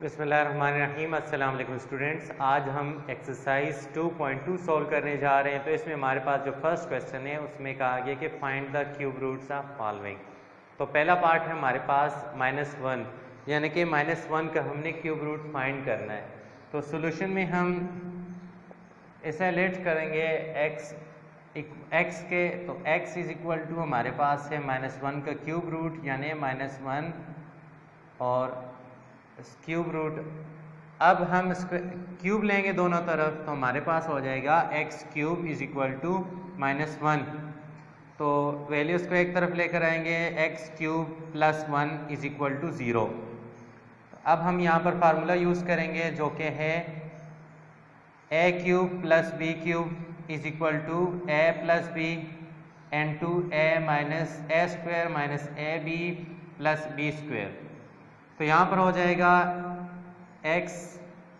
बिस्मिल्लाहिर्रहमानिर्रहीम। अस्सलाम वालेकुम स्टूडेंट्स। आज हम एक्सरसाइज 2.2 सॉल्व करने जा रहे हैं। तो इसमें हमारे पास जो फर्स्ट क्वेश्चन है उसमें कहा गया कि find the cube roots of following. तो पहला पार्ट है हमारे पास -1, यानी कि -1 का हमने क्यूब रूट फाइंड करना है। तो सोल्यूशन में हम इसे लेट करेंगे x के, तो x इज इक्वल टू हमारे पास है -1 का क्यूब रूट यानी -1 और क्यूब रूट। अब हम क्यूब लेंगे दोनों तरफ, तो हमारे पास हो जाएगा x cube is equal to -1। तो वैल्यूज़ को एक तरफ लेकर आएंगे, x cube plus 1 is equal to 0। अब हम यहाँ पर फार्मूला यूज़ करेंगे जो कि है a cube plus b cube is equal to a plus B into a minus a square minus A B plus B square. तो यहाँ पर हो जाएगा x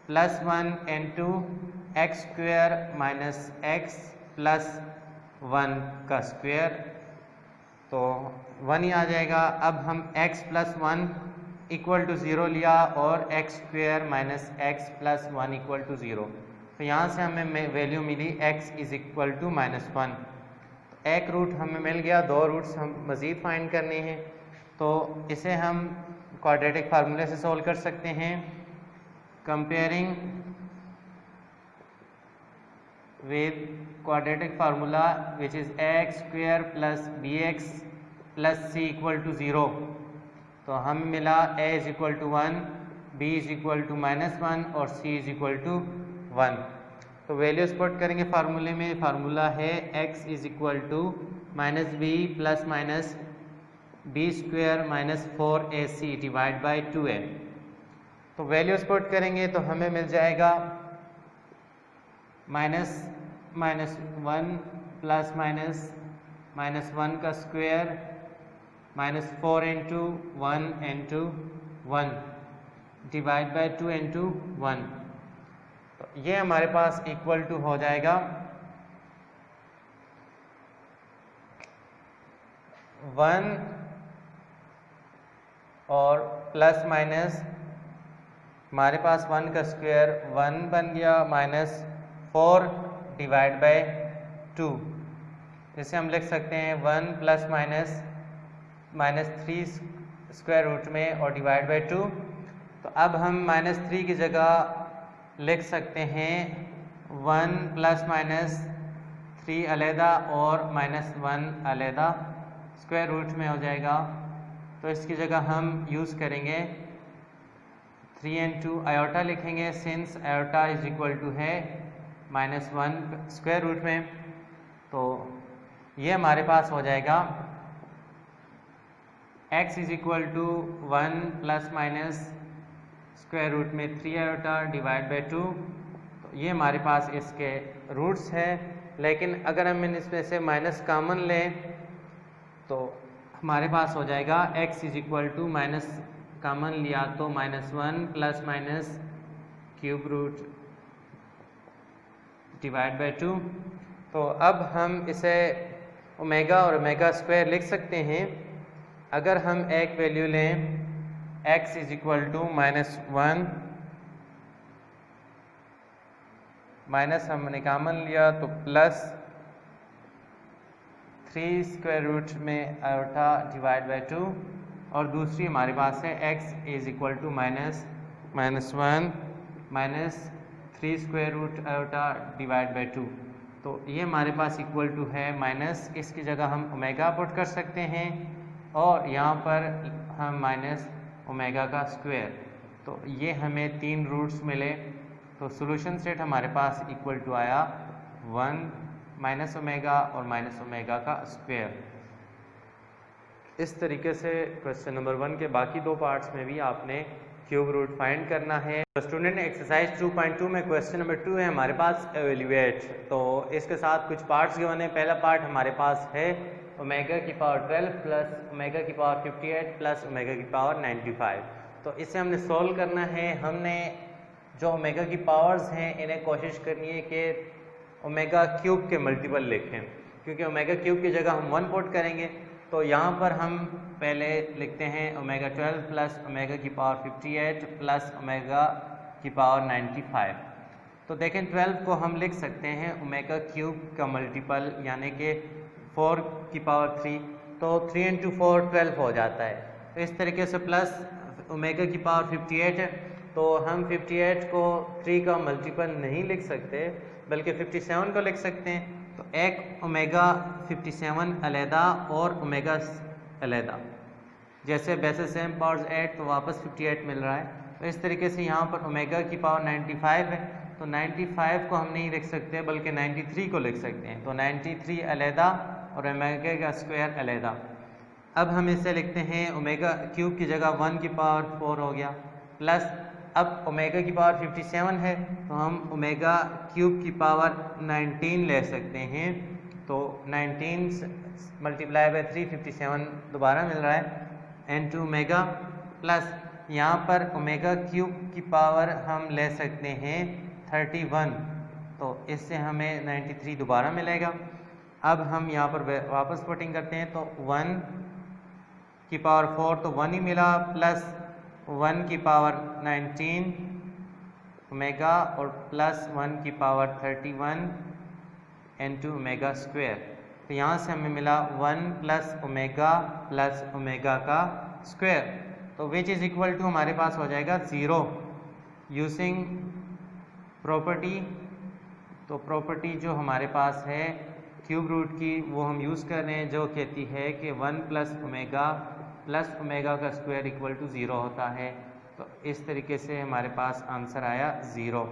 plus 1 into X square minus X plus 1 का स्क्वायर, तो 1 ही आ जाएगा। अब हम x प्लस 1 इक्वल टू 0 लिया और X square minus X plus 1 equal to 0। तो यहाँ से हमें वैल्यू मिली x इज इक्वल टू -1। तो एक रूट हमें मिल गया, दो रूट्स हम मज़ीद फाइंड करने हैं। तो इसे हम क्वाड्रेटिक फार्मूले से सोल्व कर सकते हैं। Comparing with quadratic formula which is X square plus B X plus C equal to 0। तो हम मिला a is equal to 1, b is equal to -1 और c इज इक्वल टू 1। तो वैल्यूज पुट करेंगे फार्मूले में। फार्मूला है x is equal to -b plus minus B square minus 4ac divide by 2a। तो वैल्यूज पुट करेंगे तो हमें मिल जाएगा -1 प्लस माइनस 1 का square minus 4 into 1 into 1 divide by 2 into 1। तो ये हमारे पास इक्वल टू हो जाएगा 1 और प्लस माइनस हमारे पास 1 का स्क्वायर 1 बन गया माइनस 4 डिवाइड बाय 2। इसे हम लिख सकते हैं 1 प्लस -3 स्क्वायर रूट में और डिवाइड बाय 2। तो अब हम -3 की जगह लिख सकते हैं 1 प्लस -3 अलहदा और -1 अलहदा स्क्वायर रूट में हो जाएगा। तो इसकी जगह हम यूज़ करेंगे 3 इंटू आयोटा लिखेंगे, since iota is equal to है -1 स्क्वायर रूट में। तो ये हमारे पास हो जाएगा x is equal to 1 plus minus square root में 3 आयोटा डिवाइड बाई 2। तो ये हमारे पास इसके रूट्स है। लेकिन अगर हम इसमें से माइनस कॉमन लें तो हमारे पास हो जाएगा x is equal to minus common लिया तो -1 plus minus cube root divide by 2। तो अब हम इसे ओमेगा और ओमेगा स्क्वायर लिख सकते हैं। अगर हम एक वैल्यू लें x is equal to -1 minus हमने कॉमन लिया तो प्लस 3 स्क्वायर रूट में आयोटा डिवाइड बाई 2, और दूसरी हमारे पास है x is equal to -1 minus 3 square root iota divide by 2। तो ये हमारे पास इक्वल टू है माइनस, इसकी जगह हम ओमेगा पुट कर सकते हैं और यहाँ पर हम माइनस ओमेगा का स्क्वायर। तो ये हमें 3 रूट्स मिले। तो सॉल्यूशन सेट हमारे पास इक्वल टू आया 1 माइनस ओमेगा और माइनस ओमेगा का स्क्वायर। इस तरीके से क्वेश्चन नंबर 1 के बाकी 2 पार्ट्स में भी आपने क्यूब रूट फाइंड करना है। तो स्टूडेंट एक्सरसाइज 2.2 में क्वेश्चन नंबर 2 है हमारे पास एवेल्यूएट। तो इसके साथ कुछ पार्ट्स गिवन है। पहला पार्ट हमारे पास है ओमेगा की पावर 12 प्लस ओमेगा की पावर 58 प्लस ओमेगा की पावर 95। तो इसे हमने सोल्व करना है। हमने जो ओमेगा की पावर्स हैं इन्हें कोशिश करनी है कि ओमेगा क्यूब के मल्टीपल लिखें, क्योंकि ओमेगा क्यूब की जगह हम 1 पुट करेंगे तो यहाँ पर हम पहले लिखते हैं ओमेगा 12 प्लस ओमेगा की पावर 58 प्लस ओमेगा की पावर 95। तो देखें 12 को हम लिख सकते हैं ओमेगा क्यूब का मल्टीपल यानी कि 4 की पावर 3, तो 3 इंटू 4 12 हो जाता है। तो इस तरीके से प्लस ओमेगा की पावर 58 है, तो हम 58 को 3 का मल्टीपल नहीं लिख सकते बल्कि 57 को लिख सकते हैं। तो एक ओमेगा 57 अलहदा और ओमेगा अलहदा, जैसे वैसे सेम पावर्स 8 तो वापस 58 मिल रहा है। तो इस तरीके से यहाँ पर ओमेगा की पावर 95 है, तो 95 को हम नहीं लिख सकते बल्कि 93 को लिख सकते हैं। तो 93 अलहदा और ओमेगा का स्क्वायर अलहदा। अब हम इसे लिखते हैं ओमेगा क्यूब की जगह 1 की पावर 4 हो गया, प्लस अब ओमेगा की पावर 57 है तो हम ओमेगा क्यूब की पावर 19 ले सकते हैं। तो 19 मल्टीप्लाई बाय 3 57 दोबारा मिल रहा है n2 ओमेगा, प्लस यहाँ पर ओमेगा क्यूब की पावर हम ले सकते हैं 31, तो इससे हमें 93 दोबारा मिलेगा। अब हम यहाँ पर वापस पुटिंग करते हैं तो 1 की पावर 4 तो 1 ही मिला, प्लस 1 की पावर 19 ओमेगा और प्लस 1 की पावर 31 n2 ओमेगा स्क्वायर। तो यहाँ से हमें मिला 1 प्लस ओमेगा का स्क्वायर, तो विच इज़ इक्वल टू हमारे पास हो जाएगा 0 यूजिंग प्रॉपर्टी। तो प्रॉपर्टी जो हमारे पास है क्यूब रूट की वो हम यूज़ कर रहे हैं, जो कहती है कि 1 प्लस ओमेगा का स्क्वायर इक्वल टू 0 होता है। तो इस तरीके से हमारे पास आंसर आया 0।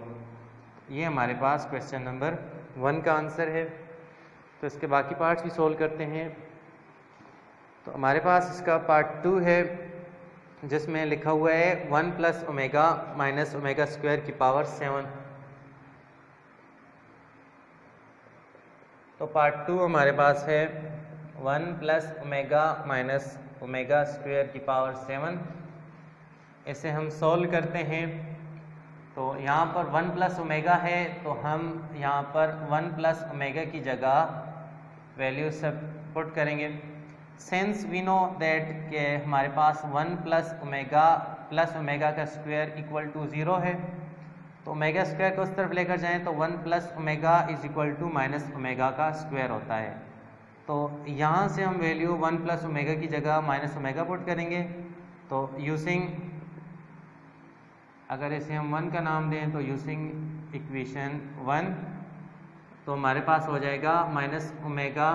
ये हमारे पास क्वेश्चन नंबर 1 का आंसर है। तो इसके बाकी पार्ट्स भी सोल्व करते हैं। तो हमारे पास इसका पार्ट 2 है जिसमें लिखा हुआ है 1 plus omega minus omega square की पावर 7। तो पार्ट 2 हमारे पास है 1 plus omega minus omega square की पावर 7। इसे हम सोल्व करते हैं। तो यहाँ पर 1 प्लस ओमेगा है तो हम यहाँ पर 1 प्लस ओमेगा की जगह वैल्यू सब पुट करेंगे। सिंस वी नो दैट के हमारे पास 1 प्लस ओमेगा का स्क्वायर इक्वल टू 0 है, तो ओमेगा स्क्वायर को उस तरफ लेकर जाएं तो 1 plus omega is equal to minus omega का स्क्वायर होता है। तो यहाँ से हम वैल्यू 1 प्लस ओमेगा की जगह माइनस ओमेगा पुट करेंगे। तो यूजिंग, अगर इसे हम 1 का नाम दें तो यूजिंग इक्वेशन 1, तो हमारे पास हो जाएगा माइनस ओमेगा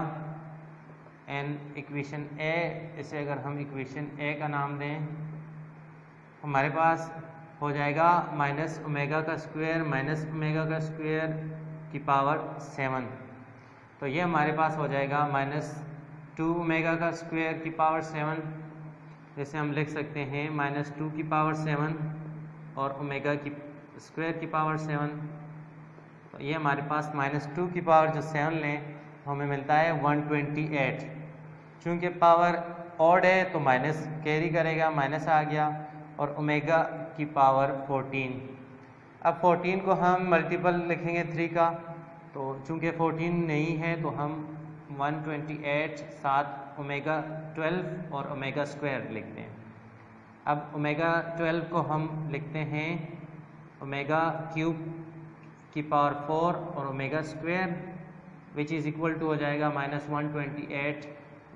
एन इक्वेशन ए। इसे अगर हम इक्वेशन ए का नाम दें हमारे पास हो जाएगा माइनस ओमेगा का स्क्वायर की पावर 7। तो ये हमारे पास हो जाएगा माइनस 2 ओमेगा का स्क्वायर की पावर 7, जैसे हम लिख सकते हैं माइनस 2 की पावर 7 और ओमेगा की स्क्वायर की पावर 7। तो ये हमारे पास माइनस 2 की पावर जो 7 लें तो हमें मिलता है 128। चूँकि पावर ऑड है तो माइनस कैरी करेगा, माइनस आ गया, और ओमेगा की पावर 14। अब 14 को हम मल्टीपल लिखेंगे 3 का, तो चूँकि 14 नहीं है तो हम 128 साथ ओमेगा 12 और ओमेगा स्क्वायर लिखते हैं। अब ओमेगा 12 को हम लिखते हैं ओमेगा क्यूब की पावर 4 और omega square, which is equal to हो जाएगा माइनस 128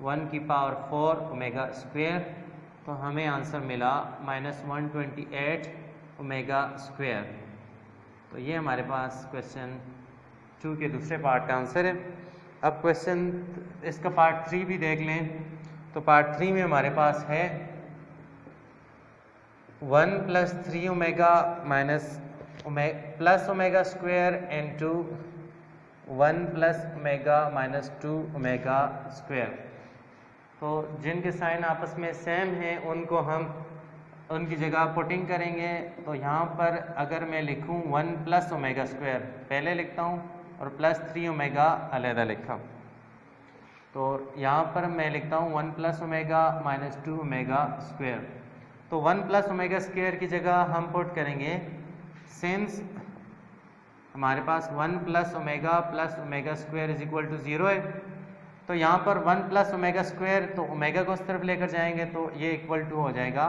1 की पावर 4 ओमेगा स्क्वायर। तो हमें आंसर मिला माइनस 128 ओमेगा स्क्वायर। तो ये हमारे पास क्वेश्चन 2 के दूसरे पार्ट का आंसर है। अब क्वेश्चन इसका पार्ट 3 भी देख लें। तो पार्ट 3 में हमारे पास है 1 plus 3 omega minus plus omega square into 1 plus omega minus 2 omega square. तो जिनके साइन आपस में सेम हैं उनको हम उनकी जगह पुटिंग करेंगे। तो यहाँ पर अगर मैं लिखूँ 1 प्लस ओमेगा स्क्वायर पहले लिखता हूँ और प्लस 3 ओमेगा अलहदा लिखा, तो यहाँ पर मैं लिखता हूँ 1 plus omega minus 2 omega square. तो 1 प्लस ओमेगा स्क्वायर की जगह हम पुट करेंगे, सिंस हमारे पास 1 plus omega square is equal to 0 है, तो तो यहाँ पर 1 प्लस ओमेगा स्क्वायर, तो ओमेगा को उस तरफ लेकर जाएंगे तो ये इक्वल टू हो जाएगा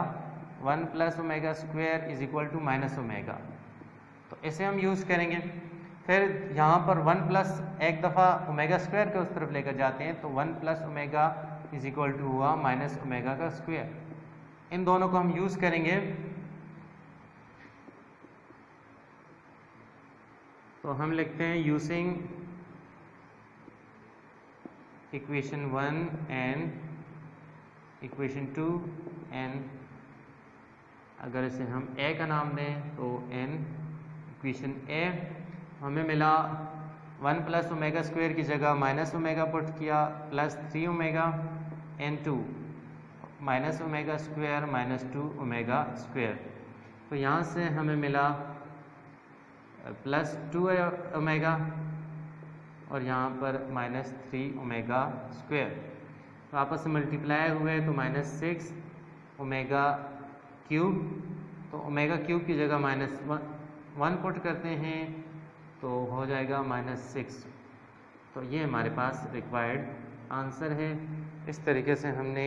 1 plus omega square is equal to minus omega. तो इसे हम यूज़ करेंगे। फिर यहाँ पर 1 प्लस एक दफ़ा ओमेगा स्क्वायर के उस तरफ लेकर जाते हैं तो 1 plus omega is equal to हुआ माइनस ओमेगा का स्क्वायर। इन दोनों को हम यूज़ करेंगे तो हम लिखते हैं using equation 1 and equation 2 and अगर इसे हम ए का नाम दें तो एन इक्वेशन ए हमें मिला 1 प्लस ओमेगा स्क्वायर की जगह माइनस ओमेगा पुट किया प्लस 3 ओमेगा एन 2 minus omega square minus 2 omega square. तो यहाँ से हमें मिला प्लस 2 ओमेगा और यहाँ पर माइनस 3 ओमेगा स्क्वायर। तो आपस में मल्टीप्लाई हुए तो माइनस 6 ओमेगा क्यूब। तो ओमेगा क्यूब की जगह माइनस 1 पुट करते हैं तो हो जाएगा माइनस 6। तो ये हमारे पास रिक्वायर्ड आंसर है। इस तरीके से हमने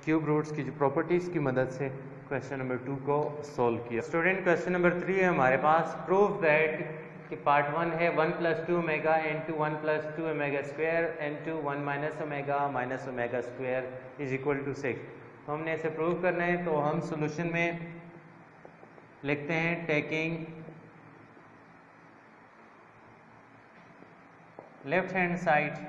क्यूब रूट्स की जो प्रॉपर्टीज़ की मदद से क्वेश्चन नंबर 2 को सॉल्व किया। स्टूडेंट क्वेश्चन नंबर 3 है हमारे पास। प्रूव दैट कि पार्ट 1 है 1 plus 2 omega into 1 plus 2 omega square into 1 minus omega square is equal to 6। तो हमने इसे प्रूव करना है। तो हम सोल्यूशन में लिखते हैं टेकिंग लेफ्ट हैंड साइड।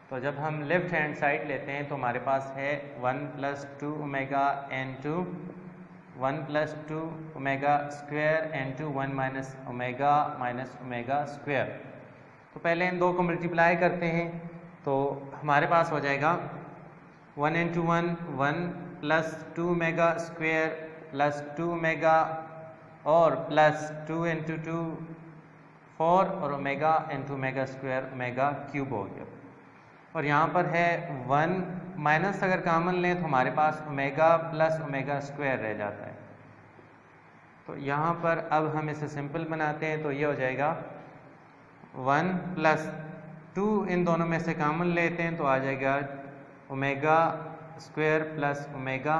तो जब हम लेफ्ट हैंड साइड लेते हैं तो हमारे पास है 1 plus 2 omega into 1 plus 2 omega square into 1 minus omega square. तो पहले इन दो को मल्टीप्लाई करते हैं तो हमारे पास हो जाएगा 1 into 1 plus 2 omega square plus 2 omega और प्लस 2 इंटू 2 4 और omega into omega square omega cube हो गया। और यहाँ पर है 1 माइनस अगर कॉमन लें तो हमारे पास ओमेगा प्लस ओमेगा स्क्वायर रह जाता है। तो यहाँ पर अब हम इसे सिंपल बनाते हैं तो ये हो जाएगा 1 प्लस 2 इन दोनों में से कॉमन लेते हैं तो आ जाएगा ओमेगा स्क्वायर प्लस ओमेगा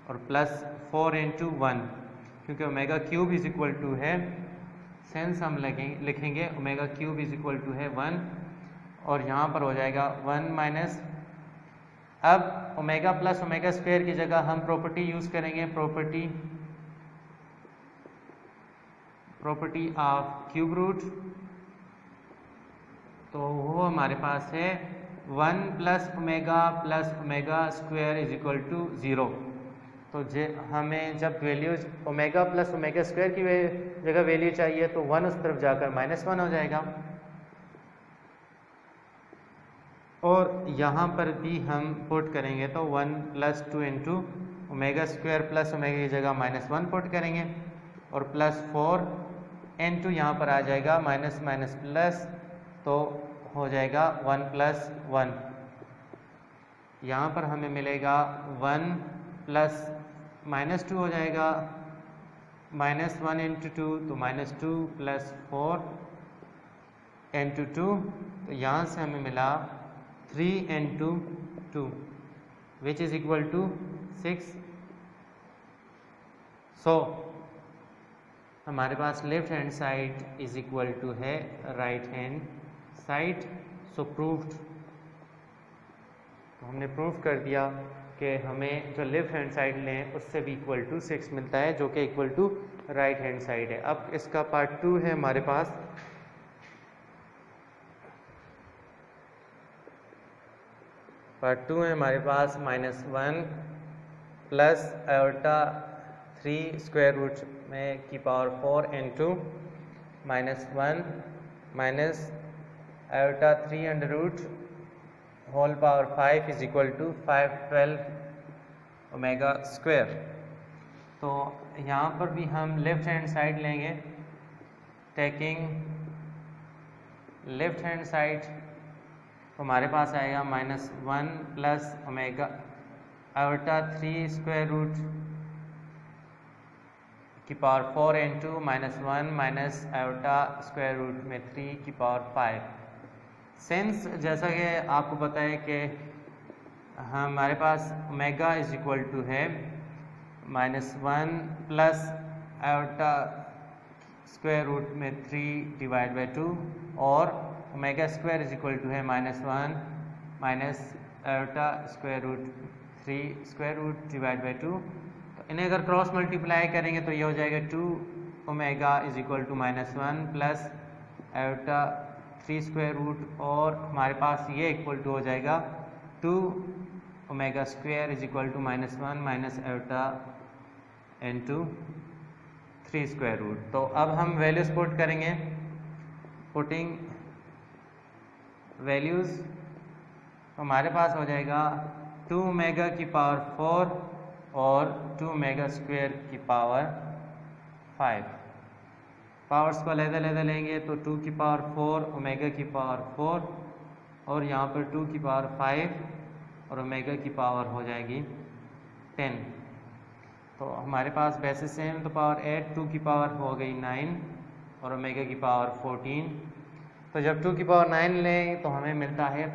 और प्लस 4 इंटू 1 क्योंकि omega cube is equal to है सेंस हम लिखेंगे omega cube is equal to है 1 और यहाँ पर हो जाएगा 1 माइनस। अब ओमेगा प्लस ओमेगा स्क्वायर की जगह हम प्रॉपर्टी यूज़ करेंगे प्रॉपर्टी ऑफ क्यूब रूट। तो वो हमारे पास है 1 plus omega square is equal to 0। तो हमें जब values omega plus omega square की जगह वैल्यू चाहिए तो 1 उस तरफ जाकर -1 हो जाएगा। और यहाँ पर भी हम पुट करेंगे तो 1 plus 2 into omega square plus omega की जगह -1 पुट करेंगे और प्लस 4 इंटू यहाँ पर आ जाएगा माइनस माइनस प्लस तो हो जाएगा 1 प्लस 1। यहाँ पर हमें मिलेगा 1 प्लस -2 हो जाएगा -1 इंटू 2 तो -2 प्लस 4 इंटू 2 तो यहाँ से हमें मिला 3 into 2 which is equal to 6। So हमारे पास left hand side is equal to है right hand side. So proved. तो हमने प्रूव कर दिया कि हमें जो लेफ्ट हैंड साइड लें उससे भी इक्वल टू 6 मिलता है जो कि equal to right hand side है। अब इसका पार्ट 2 है हमारे पास। पार्ट 2 है हमारे पास -1 प्लस आयोटा 3 स्क्वायर रूट में की power 4 into -1 minus iota 3 under root whole power 5 is equal to 512 omega square. तो यहाँ पर भी हम लेफ्ट हैंड साइड लेंगे टेकिंग लेफ्ट हैंड साइड तो हमारे पास आएगा -1 plus omega iota 3 square root की power 4 into -1 minus iota square root में 3 की पावर 5 सिंस जैसा कि आपको पता है कि हमारे पास ओमेगा इज इक्वल टू है -1 प्लस आयोटा स्क्वायर रूट में 3 डिवाइड बाई 2 और omega square is equal to है -1 minus iota square root 3 square root divide by 2। तो इन्हें अगर क्रॉस मल्टीप्लाई करेंगे तो ये हो जाएगा 2 omega is equal to -1 plus iota 3 square root और हमारे पास ये इक्वल टू हो जाएगा 2 omega square is equal to -1 minus iota into 3 square root. तो अब हम वैल्यूज पुट करेंगे। पुटिंग वैल्यूज हमारे पास हो जाएगा 2 ओमेगा की पावर 4 और 2 ओमेगा स्क्वायर की पावर 5। पावर्स को अलग-अलग लेंगे तो 2 की पावर 4 ओमेगा की पावर 4 और यहाँ पर 2 की पावर 5 और ओमेगा की पावर हो जाएगी 10। तो हमारे पास वैसे सेम तो पावर 8, 2 की पावर हो गई 9 और ओमेगा की पावर 14। तो जब 2 की पावर 9 लें तो हमें मिलता है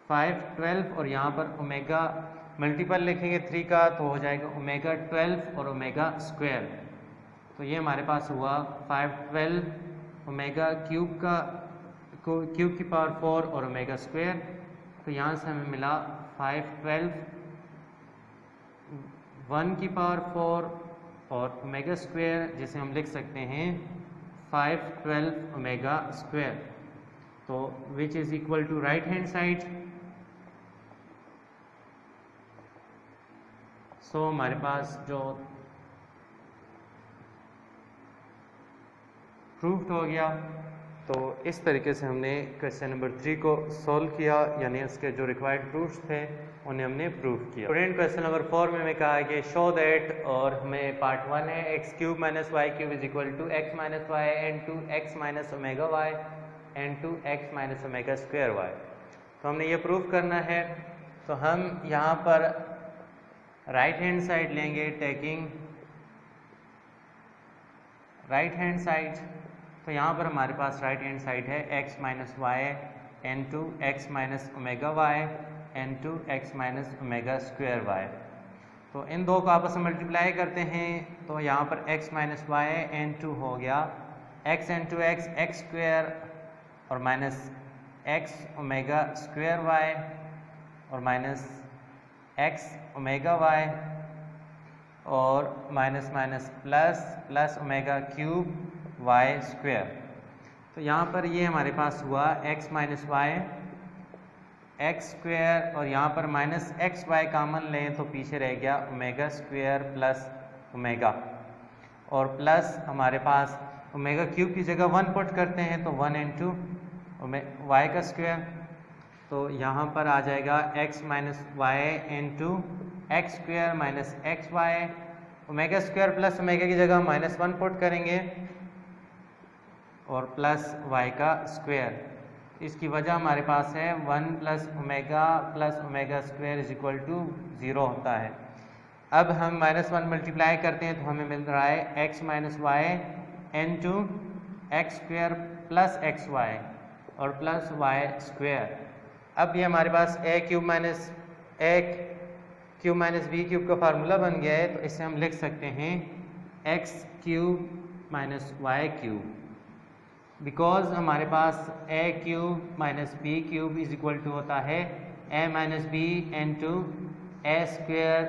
512 और यहाँ पर ओमेगा मल्टीपल लिखेंगे 3 का तो हो जाएगा ओमेगा 12 और ओमेगा स्क्वायर। तो ये हमारे पास हुआ 512 ओमेगा क्यूब की पावर 4 और ओमेगा स्क्वायर। तो यहाँ से हमें मिला 512 1 की पावर 4 और ओमेगा स्क्वायर, जिसे हम लिख सकते हैं 512 ओमेगा स्क्वायर। तो which is equal to right hand side. So हमारे पास जो प्रूव्ड हो गया। तो इस तरीके से हमने क्वेश्चन नंबर 3 को सॉल्व किया, यानी उसके जो रिक्वायर्ड प्रूफ्स थे उन्हें हमने प्रूव किया। स्टूडेंट क्वेश्चन नंबर 4 में हमें कहा कि शो दैट, और हमें पार्ट 1 है x³ - y³ is equal to x - y into x - omega y into x - omega square y। तो हमने ये प्रूव करना है। तो हम यहाँ पर राइट हैंड साइड लेंगे, टेकिंग राइट हैंड साइड। तो यहाँ पर हमारे पास राइट हैंड साइड है x - y into x - omega y into x - omega square y। तो इन दो को आपस में मल्टीप्लाई करते हैं तो यहाँ पर x - y into हो गया x into x स्क्वायर और minus x omega square y और माइनस x ओमेगा y और minus minus plus omega cube y square. तो यहाँ पर ये हमारे पास हुआ x - y x स्क्वायर और यहाँ पर माइनस एक्स वाई कॉमन लें तो पीछे रह गया ओमेगा स्क्वायर प्लस ओमेगा और प्लस हमारे पास ओमेगा क्यूब की जगह 1 पुट करते हैं तो 1 इंटू वाई का स्क्वायर। तो यहाँ पर आ जाएगा x - y into X square minus X Y. Omega square plus omega की जगह -1 पुट करेंगे और प्लस y का स्क्वायर। इसकी वजह हमारे पास है 1 plus omega square is equal to 0 होता है। अब हम -1 मल्टीप्लाई करते हैं तो हमें मिल रहा है x - y into X square plus X Y और प्लस वाई स्क्वायर। अब ये हमारे पास a cube minus b cube का फार्मूला बन गया है। तो इसे हम लिख सकते हैं x cube minus Y cube, because हमारे पास a cube minus B cube is equal to होता है a minus B into A square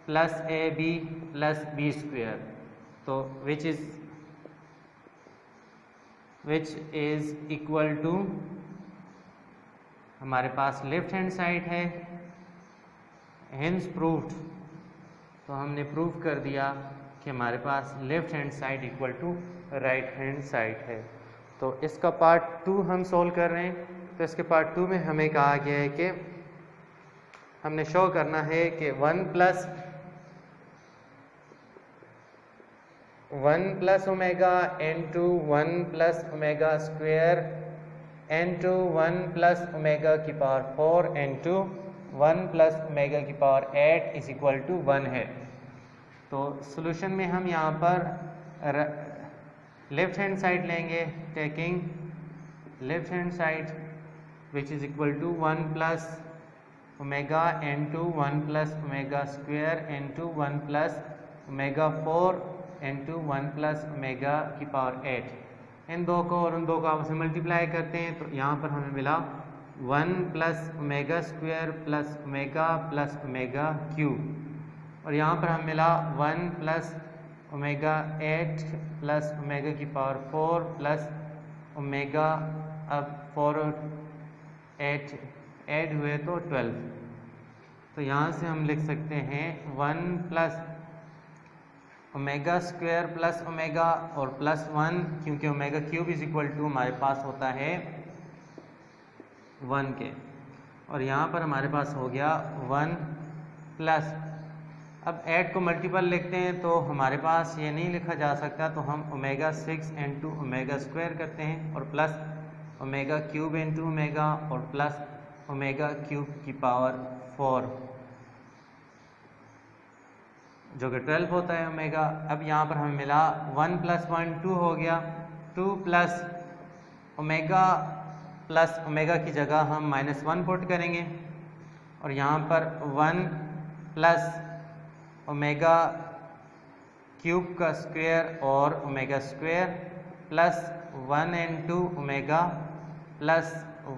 plus A B plus B square. तो विच इज इक्वल टू हमारे पास लेफ्ट हैंड साइड है, hence proved. तो हमने प्रूव कर दिया कि हमारे पास left hand side equal to right hand side है। तो इसका पार्ट 2 हम सोल्व कर रहे हैं। तो इसके पार्ट 2 में हमें कहा गया है कि हमने शो करना है कि 1 plus omega into 1 plus omega square into 1 plus omega की पावर 4 इंटू 1 प्लस ओमेगा की पावर 8 इज इक्वल टू 1 है। तो सॉल्यूशन में हम यहाँ पर लेफ्ट हैंड साइड लेंगे, taking left hand side which is equal to 1 plus omega n2 1 plus omega square n2 1 plus omega 4 n2 1 plus omega की power 8। इन दो को और उन दो को आपस में मल्टीप्लाई करते हैं तो यहाँ पर हमें मिला 1 plus omega square plus omega cube, और यहाँ पर हमें मिला 1 प्लस ओमेगा 8 प्लस ओमेगा की पावर 4 प्लस ओमेगा, अब 4 और 8 ऐड हुए तो 12। तो यहाँ से हम लिख सकते हैं 1 plus omega square plus omega और प्लस 1, क्योंकि omega cube is equal to हमारे पास होता है 1 के, और यहाँ पर हमारे पास हो गया 1 प्लस, अब 8 को मल्टीपल लिखते हैं तो हमारे पास ये नहीं लिखा जा सकता, तो हम ओमेगा 6 इंटू ओमेगा स्क्वायर करते हैं और plus omega cube into omega और प्लस ओमेगा क्यूब की पावर 4 जो कि 12 होता है ओमेगा। अब यहाँ पर हमें मिला 1 प्लस 1 2 हो गया, 2 प्लस ओमेगा की जगह हम -1 पुट करेंगे, और यहाँ पर 1 प्लस ओमेगा क्यूब का स्क्वायर और omega square plus 1 into omega plus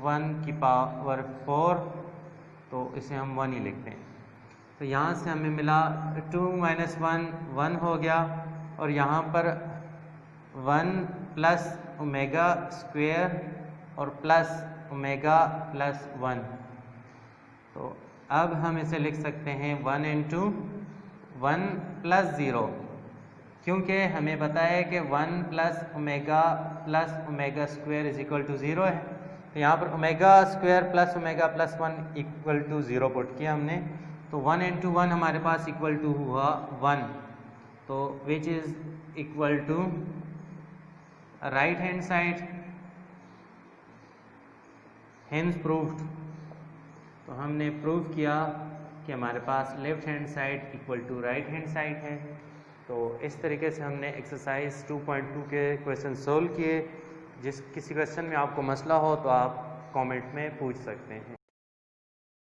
1 की पावर 4, तो इसे हम 1 ही लिखते हैं। तो यहाँ से हमें मिला 2 माइनस 1 1 हो गया, और यहाँ पर 1 प्लस ओमेगा स्क्वायर और प्लस ओमेगा प्लस 1, तो अब हम इसे लिख सकते हैं 1 इंटू 1 प्लस 0, क्योंकि हमें पता है कि 1 plus omega square is equal to 0 है। तो यहाँ पर omega square plus omega plus 1 equal to 0 put किया हमने, तो 1 इंटू 1 हमारे पास इक्वल टू हुआ 1, तो which is equal to right hand side, hence proved. तो हमने प्रूव किया कि हमारे पास left hand side equal to right hand side है। तो इस तरीके से हमने एक्सरसाइज 2.2 के क्वेश्चन सोल्व किए। किसी क्वेश्चन में आपको मसला हो तो आप कमेंट में पूछ सकते हैं।